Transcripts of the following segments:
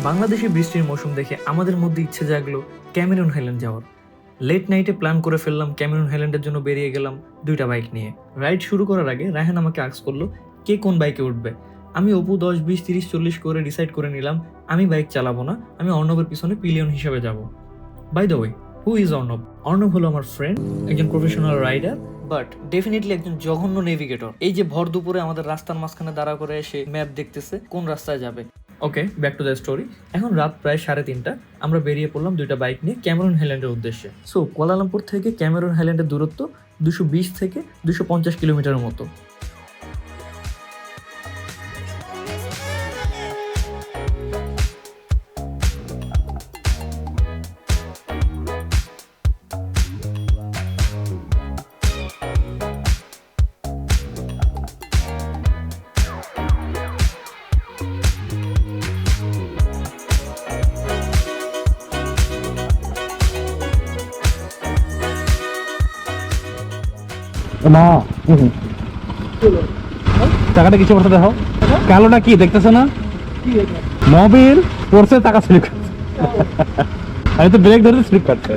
বাংলাদেশে বৃষ্টির মৌসুম দেখে আমাদের মধ্যে ইচ্ছে জাগলো ক্যামেরন হাইল্যান্ড যাওয়ার। লেট নাইটে প্ল্যান করে ফেললাম, ক্যামেরন হাইল্যান্ডের জন্য বেরিয়ে গেলাম দুইটা বাইক নিয়ে। রাইড শুরু করার আগে রায়হান আমাকে আস্ক করলো কে কোন বাইকে উঠবে। আমি অপু 10, 20, 30, 40 করে ডিসাইড করে নিলাম আমি বাইক চালাবো না, আমি অর্ণবের পিছনে পিলিয়ন হিসেবে যাব। By the way, who is Arnab? Arnab হলো আমার ফ্রেন্ড, একজন প্রফেশনাল রাইডার, বাট ডেফিনেটলি একজন জঘন্য নেভিগেটর। এই যে ভর দুপুরে আমাদের রাস্তার মাঝখানে দাঁড়া করে এসে ম্যাপ দেখতেছে কোন রাস্তায় যাবে। ওকে, ব্যাক টু দ্য স্টোরি। এখন রাত প্রায় 3:30, আমরা বেরিয়ে পড়লাম দুইটা বাইক নিয়ে ক্যামেরন হাইল্যান্ডের উদ্দেশ্যে। সো কুয়ালালামপুর থেকে ক্যামেরন হাইল্যান্ডের দূরত্ব 220 থেকে 250 কিলোমিটারের মতো। মা টাকাটা কিছু পড়তে দেখো, কালোটা কি দেখতেছো না? মোবিল পড়ছে, টাকা স্লিপ আমি তো ব্রেক ধরে স্লিপ কাটছে।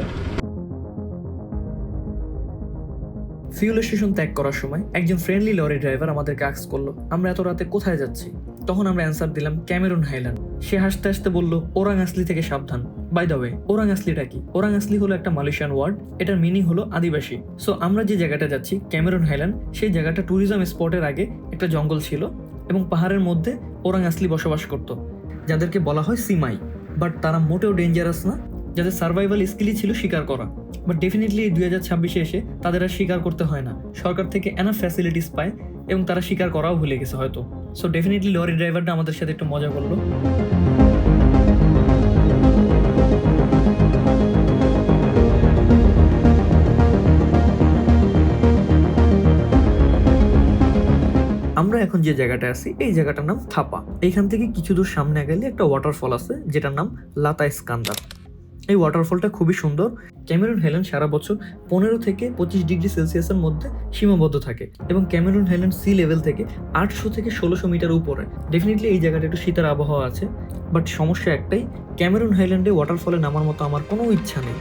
ফিউল স্টেশন ত্যাগ করার সময় একজন ফ্রেন্ডলি লরি ড্রাইভার আমাদেরকে আস্ক করলো আমরা এত রাতে কোথায় যাচ্ছি। তখন আমরা অ্যান্সার দিলাম ক্যামেরন হাইল্যান্ড। সে হাসতে হাসতে বলল ওরাং আসলি থেকে সাবধান। বাই দ্য ওয়ে, ওরাং আসলিটা কি? ওরাং আসলি হলো একটা মালয়েশিয়ান ওয়ার্ড, এটার মিনিং হলো আদিবাসী। সো আমরা যে জায়গাটা যাচ্ছি ক্যামেরন হাইল্যান্ড, সেই জায়গাটা ট্যুরিজম স্পটের আগে একটা জঙ্গল ছিল এবং পাহাড়ের মধ্যে ওরাং আসলি বসবাস করত, যাদেরকে বলা হয় সিমাই। বাট তারা মোটেও ডেঞ্জারাস না, যাদের সার্ভাইভাল স্কিলই ছিল শিকার করা। বাট ডেফিনেটলি 2026-এ এসে তাদের আর শিকার করতে হয় না, সরকার থেকে এনাফ ফ্যাসিলিটিস পায় এবং তারা শিকার করাও ভুলে গেছে হয়তো। সো ডেফিনেটলি লরি ড্রাইভারটা আমাদের সাথে একটু মজা করলো। আমরা এখন যে জায়গাটা আছি এই জায়গাটার নাম থাপা। এইখান থেকে কিছু দূর সামনে গেলে একটা ওয়াটারফল আছে যেটার নাম লাতা স্কান্দার। এই ওয়াটারফলটা খুবই সুন্দর। ক্যামেরন হাইল্যান্ড সারা বছর 15 থেকে 25 ডিগ্রি সেলসিয়াসের মধ্যে সীমাবদ্ধ থাকে এবং ক্যামেরন হাইল্যান্ড সি লেভেল থেকে 800 থেকে 1600 মিটার উপরে। ডেফিনেটলি এই জায়গাটা একটু শীতের আবহাওয়া আছে, বাট সমস্যা একটাই, ক্যামেরন হাইল্যান্ডে ওয়াটারফলে নামার মতো আমার কোনো ইচ্ছা নেই।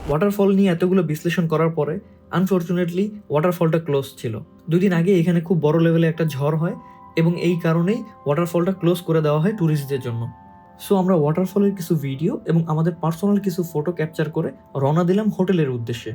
ওয়াটারফল নিয়ে এতগুলো বিশ্লেষণ করার পরে আনফর্চুনেটলি ওয়াটারফলটা ক্লোজ ছিল। 2 দিন আগে এখানে খুব বড় লেভেলে একটা ঝড় হয় এবং এই কারণেই ওয়াটারফলটা ক্লোজ করে দেওয়া হয় ট্যুরিস্টদের জন্য। সো আমরা ওয়াটারফলের কিছু ভিডিও এবং আমাদের পার্সোনাল কিছু ফটো ক্যাপচার করে রওনা দিলাম হোটেলের উদ্দেশ্যে।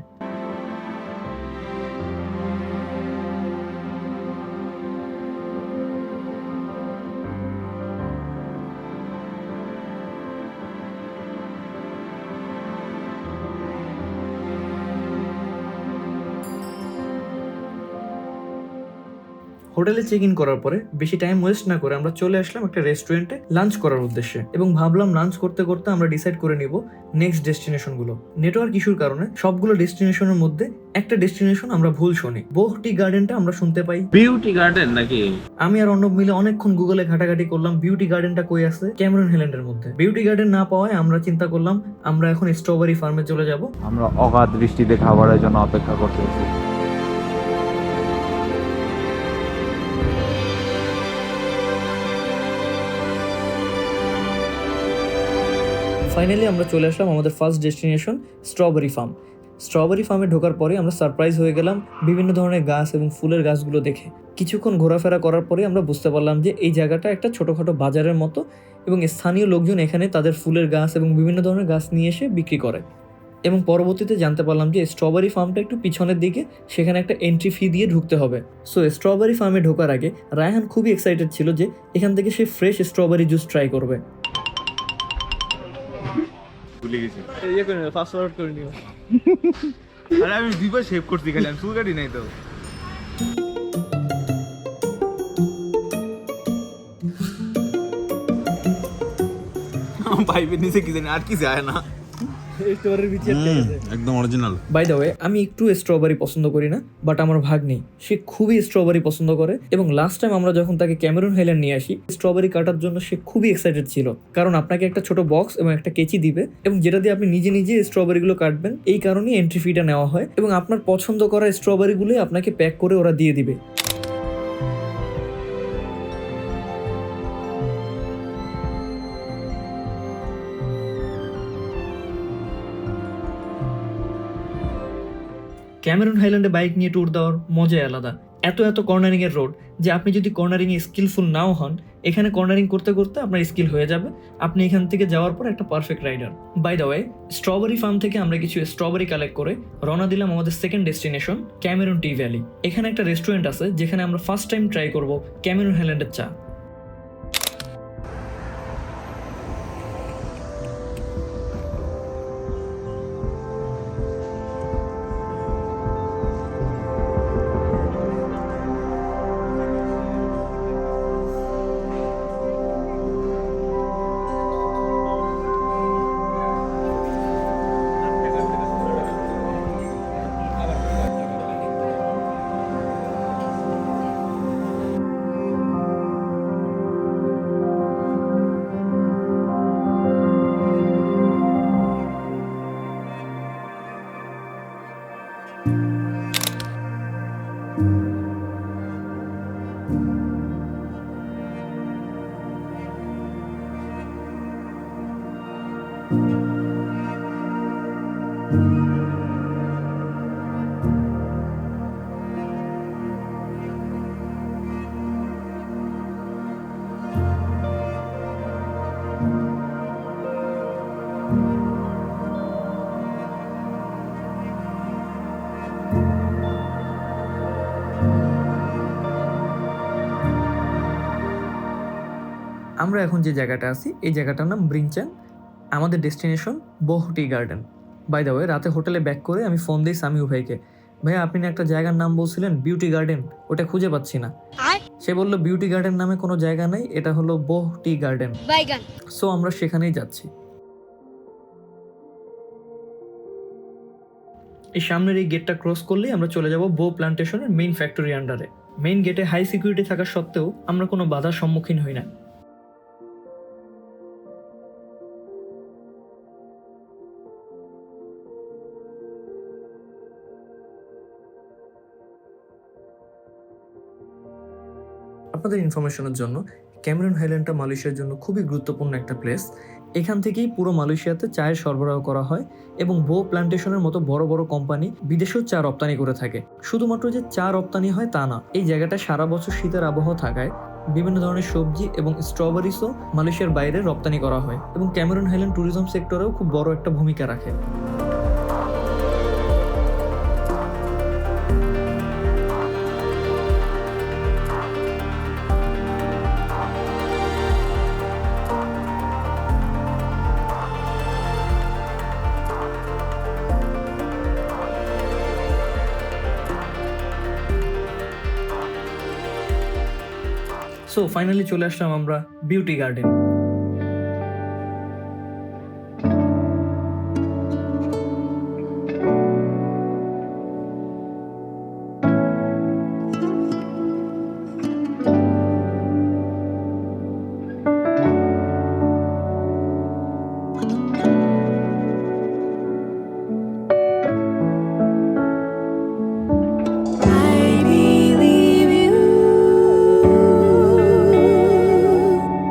হোটেলে চেক ইন করার পরে বেশি টাইম ওয়েস্ট না করে আমরা চলে আসলাম একটা রেস্টুরেন্টে লাঞ্চ করার উদ্দেশ্যে এবং ভাবলাম লাঞ্চ করতে করতে আমরা ডিসাইড করে নিব নেক্সট ডেস্টিনেশনগুলো। নেটওয়ার্ক ইস্যুর কারণে সবগুলো ডেস্টিনেশনের মধ্যে একটা ডেস্টিনেশন আমরা ভুল শুনি। বোহটি গার্ডেনটা আমরা শুনতে পাই বিউটি গার্ডেন নাকি? আমি আর অর্ণব মিলে অনেকক্ষণ গুগলে ঘাটাঘাটি করলাম বিউটি গার্ডেনটা কই আছে ক্যামেরন হাইল্যান্ডের মধ্যে। বিউটি গার্ডেন না পাওয়ায় আমরা চিন্তা করলাম আমরা এখন স্ট্রবেরি ফার্মে চলে যাব। আমরা অগাধ বৃষ্টিতে খাবারের জন্য অপেক্ষা করতেছি। ফাইনালি আমরা চলে আসলাম আমাদের first destination strawberry farm. Strawberry ফার্মে ঢোকার পরে আমরা সারপ্রাইজ হয়ে গেলাম বিভিন্ন ধরনের গাছ এবং ফুলের গাছগুলো দেখে। কিছুক্ষণ ঘোরাফেরা করার পরে আমরা বুঝতে পারলাম যে এই জায়গাটা একটা ছোটোখাটো বাজারের মতো এবং স্থানীয় লোকজন এখানে তাদের ফুলের গাছ এবং বিভিন্ন ধরনের গাছ নিয়ে এসে বিক্রি করে। এবং পরবর্তীতে জানতে পারলাম যে স্ট্রবেরি ফার্মটা একটু পিছনের দিকে, সেখানে একটা এন্ট্রি ফি দিয়ে ঢুকতে হবে। সো স্ট্রবেরি ফার্মে ঢোকার আগে রায়হান খুবই এক্সাইটেড ছিল যে এখান থেকে সে ফ্রেশ স্ট্রবেরি জুস ট্রাই করবে। ভুলে গেছি। পাসওয়ার্ড করে নিও। আরে আমি দুইবার সেভ করছি, খালি আমি সুগারই নাই তো। পাইপের নিচে কি জানি আর কি যায় না। স্ট্রবেরির বিচি একদম অরিজিনাল। বাই দ্য ওয়ে, আমি একটু স্ট্রবেরি পছন্দ করি না, বাট আমার ভাগ্নি সে খুবই স্ট্রবেরি পছন্দ করে, এবং লাস্ট টাইম আমরা যখন তাকে ক্যামেরুন হাইল্যান্ড নিয়ে আসি, স্ট্রবেরি কাটার জন্য সে খুবই এক্সাইটেড ছিল, কারণ আপনাকে একটা ছোট বক্স এবং একটা কেচি দিবে, এবং যেটা দিয়ে আপনি নিজে নিজে স্ট্রবেরিগুলো কাটবেন। এই কারণেই এন্ট্রি ফিটা নেওয়া হয়, এবং আপনার পছন্দ করা স্ট্রবেরিগুলো আপনাকে প্যাক করে ওরা দিয়ে দিবে। ক্যামেরুন হাইল্যান্ডে বাইক নিয়ে ট্যুর দেওয়ার মজাই আলাদা। এত কর্নারিং এর রোড যে আপনি যদি কর্নারিং এ স্কিলফুল নাও হন, এখানে কর্নারিং করতে করতে আপনার স্কিল হয়ে যাবে, আপনি এখান থেকে যাওয়ার পর একটা perfect rider. By the way, strawberry farm থেকে আমরা কিছু স্ট্রবেরি কালেক্ট করে রওনা দিলাম আমাদের second destination Cameron tea valley. এখানে একটা রেস্টুরেন্ট আছে যেখানে আমরা ফার্স্ট টাইম ট্রাই করব ক্যামেরুন হাইল্যান্ডের চা। আমরা এখন যে জায়গাটা আছি এই জায়গাটার নাম ব্রিংচান, আমাদের ডেস্টিনেশন বোহ tea garden. By the way, রাতে হোটেলে ব্যাক করে আমি ফোন দিই সামিউ ভাইকে, ভাইয়া আপনি না একটা জায়গার নাম বলছিলেন বিউটি গার্ডেন, ওটা খুঁজে পাচ্ছি না। সে বলল বিউটি গার্ডেন নামে কোনো জায়গা নাই, এটা হলো বোহ টি গার্ডেন। সো আমরা সেখানেই যাচ্ছি। এই সামনের এই গেটটা ক্রস করলেই আমরা চলে যাব বো প্লান্টেশনের মেইন ফ্যাক্টরি আন্ডারে। মেইন গেটে হাই সিকিউরিটি থাকা সত্ত্বেও আমরা কোনো বাধার সম্মুখীন হই না। আপনাদের ইনফরমেশনের জন্য, ক্যামেরুন হাইল্যান্ডটা মালয়েশিয়ার জন্য খুবই গুরুত্বপূর্ণ একটা প্লেস। এখান থেকেই পুরো মালয়েশিয়াতে চায়ের সরবরাহ করা হয়, এবং বো প্লান্টেশনের মতো বড় বড় কোম্পানি বিদেশেও চা রপ্তানি করে থাকে। শুধুমাত্র যে চা রপ্তানি হয় তা না, এই জায়গাটা সারা বছর শীতের আবহাওয়া থাকায় বিভিন্ন ধরনের সবজি এবং স্ট্রবেরিসও মালয়েশিয়ার বাইরে রপ্তানি করা হয়, এবং ক্যামেরুন হাইল্যান্ড ট্যুরিজম সেক্টরেও খুব বড় একটা ভূমিকা রাখে। সো ফাইনালি চলে আসলাম আমরা বিউটি গার্ডেন।